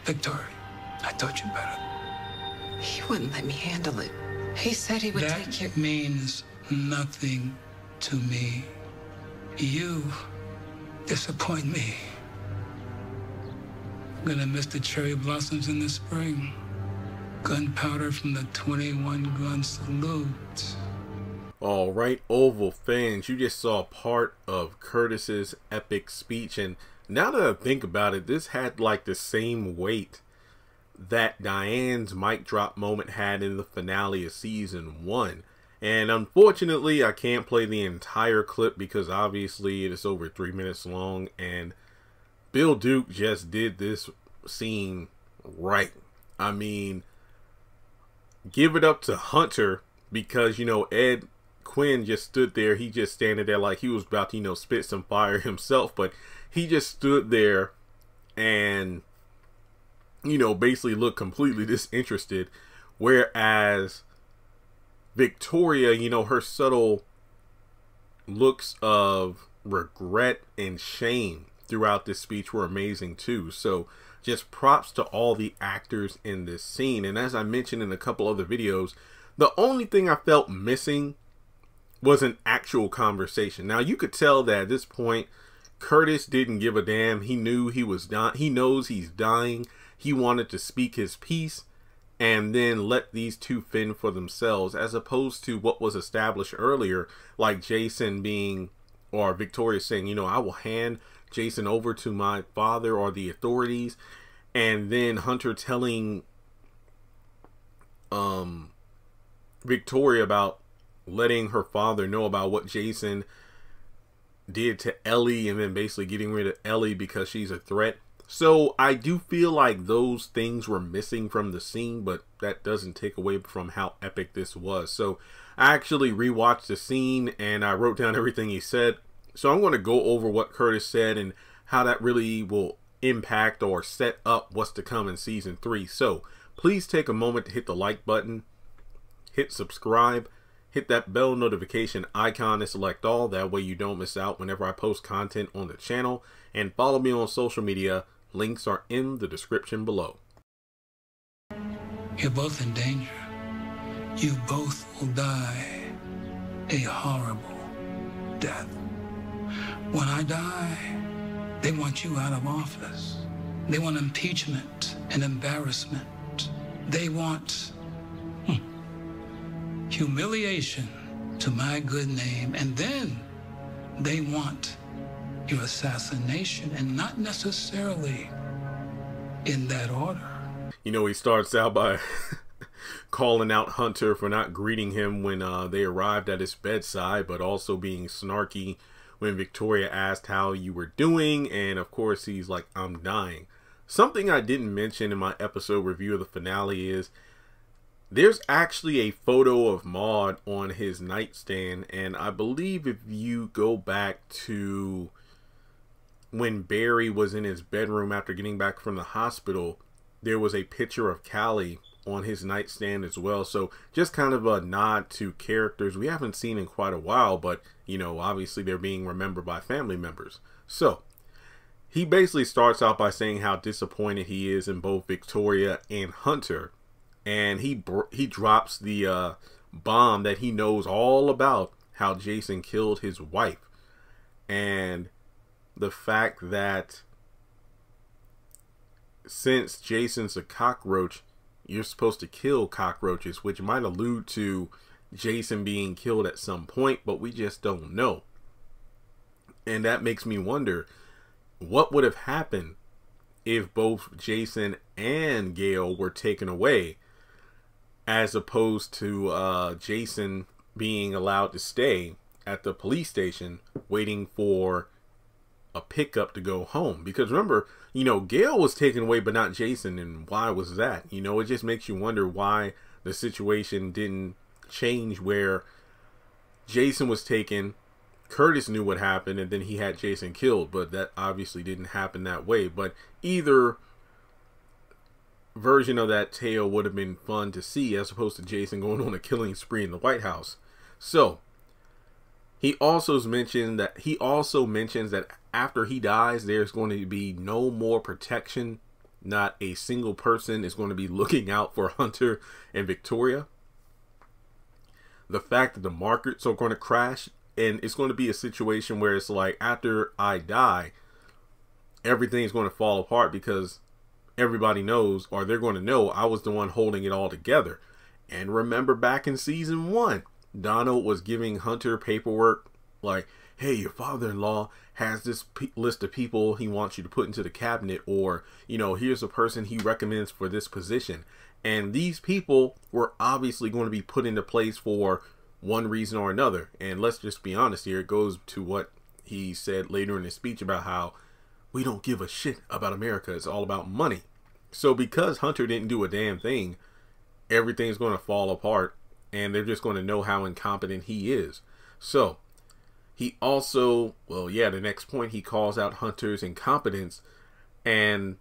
Victoria, I thought you better. He wouldn't let me handle it. He said he would take care. That means nothing to me. You disappoint me. I'm gonna miss the cherry blossoms in the spring. Gunpowder from the 21-gun salute. All right, Oval fans, you just saw part of Curtis's epic speech, and now that I think about it, this had like the same weight that Diane's mic drop moment had in the finale of season 1. And unfortunately, I can't play the entire clip because obviously it is over 3 minutes long, and Bill Duke just did this scene right. I mean, give it up to Hunter, because, you know, Ed Quinn just stood there. He just standing there like he was about to, you know, spit some fire himself, but he just stood there and, you know, basically looked completely disinterested. Whereas Victoria, you know, her subtle looks of regret and shame throughout this speech were amazing too. So just props to all the actors in this scene. And as I mentioned in a couple other videos, the only thing I felt missing was an actual conversation. Now you could tell that at this point Curtis didn't give a damn. He knew he was dying. He knows he's dying. He wanted to speak his piece and then let these two fend for themselves, as opposed to what was established earlier, like Jason being, or Victoria saying, you know, I will hand Jason over to my father or the authorities, and then Hunter telling Victoria about letting her father know about what Jason did to Ellie, and then basically getting rid of Ellie because she's a threat. So I do feel like those things were missing from the scene, but that doesn't take away from how epic this was. So I actually rewatched the scene and I wrote down everything he said. So I'm going to go over what Curtis said and how that really will impact or set up what's to come in season 3. So please take a moment to hit the like button, hit subscribe, hit that bell notification icon and select all. That way you don't miss out whenever I post content on the channel. And follow me on social media. Links are in the description below. You're both in danger. You both will die a horrible death. When I die, they want you out of office. They want impeachment and embarrassment. They want humiliation to my good name, and then they want your assassination, and not necessarily in that order. You know, he starts out by calling out Hunter for not greeting him when they arrived at his bedside, but also being snarky when Victoria asked how you were doing, and of course he's like, I'm dying. Something I didn't mention in my episode review of the finale is there's actually a photo of Maude on his nightstand, and I believe if you go back to when Barry was in his bedroom after getting back from the hospital, there was a picture of Callie on his nightstand as well. So just kind of a nod to characters we haven't seen in quite a while, but you know, obviously they're being remembered by family members. So he basically starts out by saying how disappointed he is in both Victoria and Hunter, and he drops the bomb that he knows all about how Jason killed his wife, and the fact that since Jason's a cockroach, you're supposed to kill cockroaches, which might allude to Jason being killed at some point, but we just don't know. And that makes me wonder, what would have happened if both Jason and Gail were taken away, as opposed to Jason being allowed to stay at the police station waiting for a pickup to go home? Because remember, you know, Gail was taken away but not Jason, and why was that? You know, it just makes you wonder why the situation didn't change where Jason was taken, Curtis knew what happened, and then he had Jason killed, but that obviously didn't happen that way. But either version of that tale would have been fun to see, as opposed to Jason going on a killing spree in the White House. So he also mentions that after he dies, there's going to be no more protection not a single person is going to be looking out for Hunter and Victoria. The fact that the markets are going to crash, and it's going to be a situation where it's like, after I die, everything's going to fall apart because everybody knows, or they're going to know, I was the one holding it all together. And remember back in season 1, Donald was giving Hunter paperwork like, hey, your father-in-law has this list of people he wants you to put into the cabinet, or, you know, here's a person he recommends for this position. And these people were obviously going to be put into place for one reason or another. And let's just be honest here. It goes to what he said later in his speech about how we don't give a shit about America. It's all about money. So because Hunter didn't do a damn thing, everything's going to fall apart, and they're just going to know how incompetent he is. So he also, well, yeah, the next point, he calls out Hunter's incompetence and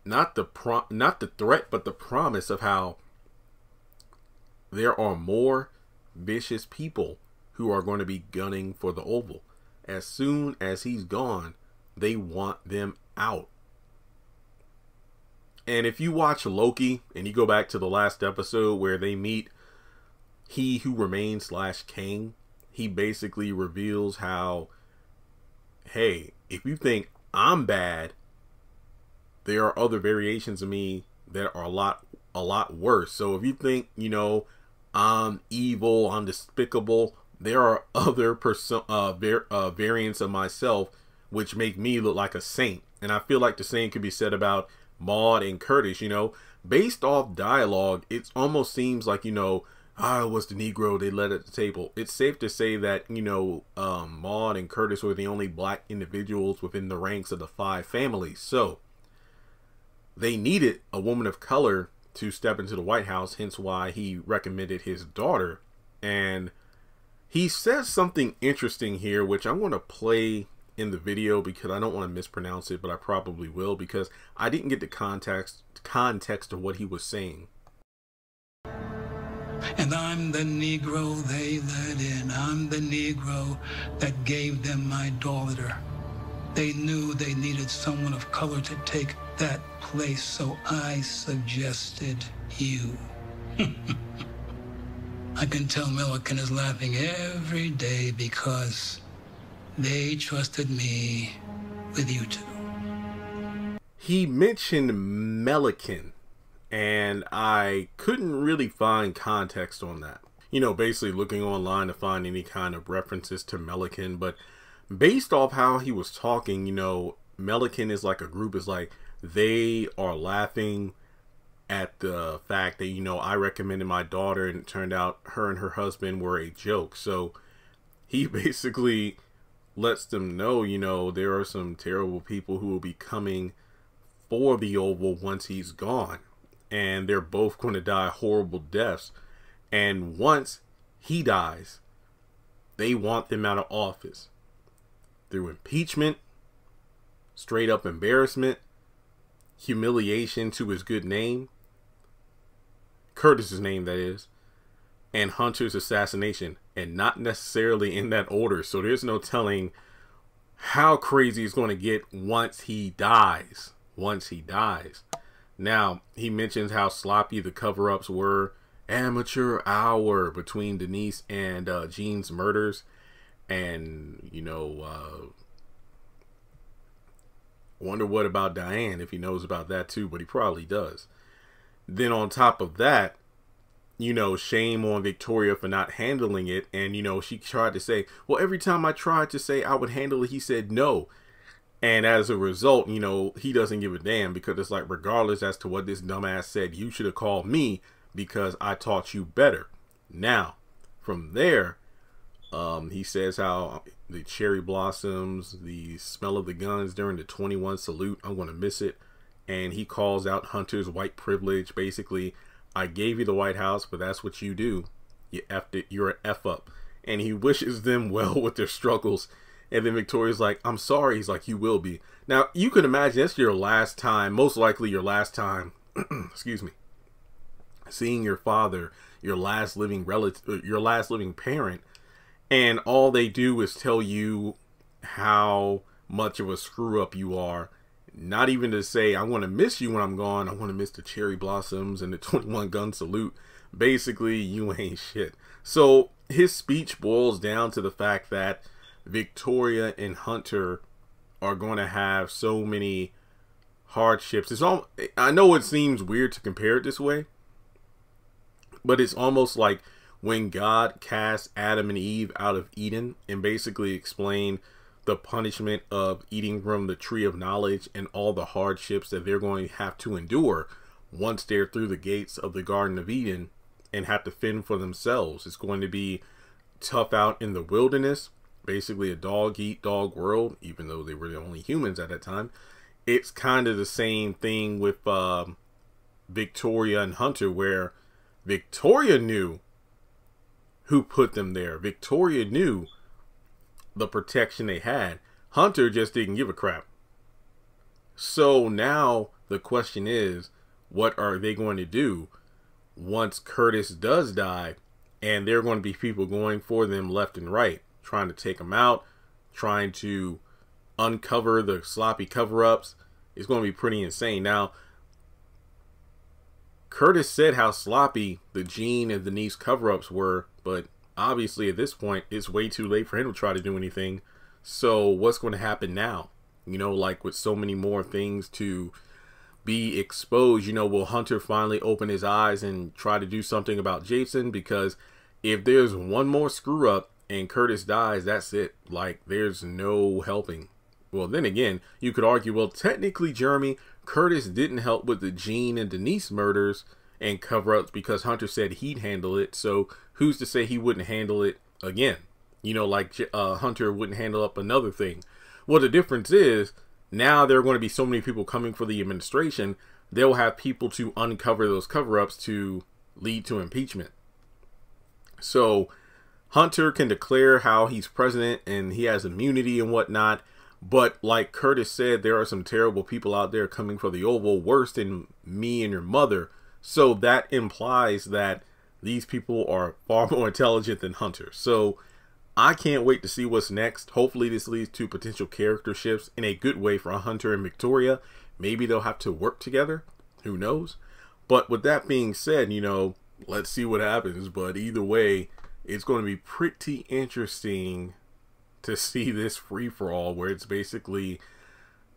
not the threat, but the promise of how there are more vicious people who are going to be gunning for the Oval. As soon as he's gone, they want them out. And if you watch Loki and you go back to the last episode where they meet He Who Remains / Kang, he basically reveals how, hey, if you think I'm bad, there are other variations of me that are a lot worse. So if you think, you know, I'm evil, I'm despicable, there are other variants of myself which make me look like a saint. And I feel like the same could be said about Maude and Curtis. You know, based off dialogue, it almost seems like, you know, I was the Negro they led at the table. It's safe to say that, you know, Maude and Curtis were the only black individuals within the ranks of the 5 families. So they needed a woman of color to step into the White House, hence why he recommended his daughter. And he says something interesting here, which I'm going to play in the video because I don't want to mispronounce it, but I probably will because I didn't get the context of what he was saying. And I'm the Negro they let in. I'm the Negro that gave them my daughter. They knew they needed someone of color to take that place, so I suggested you. I can tell Milliken is laughing every day because they trusted me with you two. He mentioned Milliken, and I couldn't really find context on that. You know, basically looking online to find any kind of references to Milliken, but based off how he was talking, you know, Milliken is like a group, is like they are laughing at the fact that, you know, I recommended my daughter and it turned out her and her husband were a joke. So he basically lets them know, you know, there are some terrible people who will be coming for the Oval once he's gone, and they're both going to die horrible deaths. And once he dies, they want them out of office through impeachment, straight up embarrassment, humiliation to his good name, Curtis's name that is, and Hunter's assassination, and not necessarily in that order. So there's no telling how crazy it's going to get once he dies. Now, he mentions how sloppy the cover-ups were, amateur hour between Denise and Jean's murders, and, you know, wonder what about Diane, if he knows about that too, but he probably does. Then on top of that, you know, shame on Victoria for not handling it. And, you know, she tried to say, well, every time I tried to say I would handle it, he said no. And as a result, you know, he doesn't give a damn, because it's like, regardless as to what this dumbass said, you should have called me because I taught you better. Now, from there, he says how the cherry blossoms, the smell of the guns during the 21 salute, I'm going to miss it. And he calls out Hunter's white privilege. Basically, I gave you the White House, but that's what you do. You effed it. You're an F up. And he wishes them well with their struggles. And then Victoria's like, I'm sorry. He's like, you will be. Now, you can imagine that's your last time, most likely your last time, excuse me, seeing your father, your last living relative, your last living parent. And all they do is tell you how much of a screw up you are, Not even to say, I'm going to miss you when I'm gone. I want to miss the cherry blossoms and the 21 gun salute. Basically, you ain't shit. So his speech boils down to the fact that Victoria and Hunter are going to have so many hardships. I know it seems weird to compare it this way, but it's almost like when God cast Adam and Eve out of Eden and basically explained the punishment of eating from the tree of knowledge and all the hardships that they're going to have to endure once they're through the gates of the Garden of Eden and have to fend for themselves. It's going to be tough out in the wilderness, basically a dog eat dog world, even though they were the only humans at that time. It's kind of the same thing with Victoria and Hunter, where Victoria knew who put them there. Victoria knew the protection they had. Hunter just didn't give a crap. So now the question is, what are they going to do once Curtis does die? And there are going to be people going for them left and right, trying to take them out, trying to uncover the sloppy cover-ups. It's going to be pretty insane. Now, Curtis said how sloppy the Jean and Denise cover-ups were, but obviously at this point it's way too late for him to try to do anything. So what's going to happen now? You know, like with so many more things to be exposed, you know, will Hunter finally open his eyes and try to do something about Jason? Because if there's one more screw up and Curtis dies, that's it. Like, there's no helping. Well, then again, you could argue, well, technically, Jeremy, Curtis didn't help with the Jean and Denise murders and cover-ups because Hunter said he'd handle it. So who's to say he wouldn't handle it again? You know, like Hunter wouldn't handle up another thing. Well, the difference is now there are going to be so many people coming for the administration, they'll have people to uncover those cover-ups to lead to impeachment. So Hunter can declare how he's president and he has immunity and whatnot. But like Curtis said, there are some terrible people out there coming for the Oval, worse than me and your mother. So that implies that these people are far more intelligent than Hunter. So I can't wait to see what's next. Hopefully this leads to potential character shifts in a good way for Hunter and Victoria. Maybe they'll have to work together. Who knows? But with that being said, you know, let's see what happens. But either way, it's going to be pretty interesting to see this free-for-all where it's basically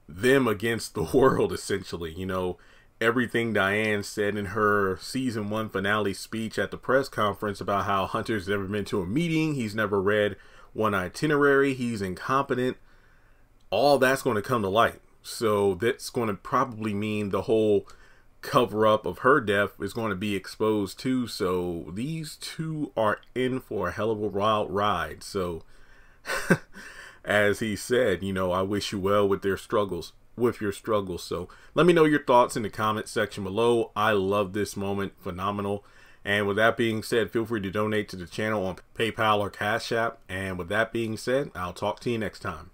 them against the world, essentially. You know, everything Diane said in her season 1 finale speech at the press conference about how Hunter's never been to a meeting, he's never read one itinerary, he's incompetent, all that's going to come to light. So that's going to probably mean the whole cover-up of her death is going to be exposed too. So these two are in for a hell of a wild ride. So as he said, you know, I wish you well with their struggles, with your struggles. So let me know your thoughts in the comment section below. I love this moment. Phenomenal. And with that being said, feel free to donate to the channel on PayPal or Cash App. And with that being said, I'll talk to you next time.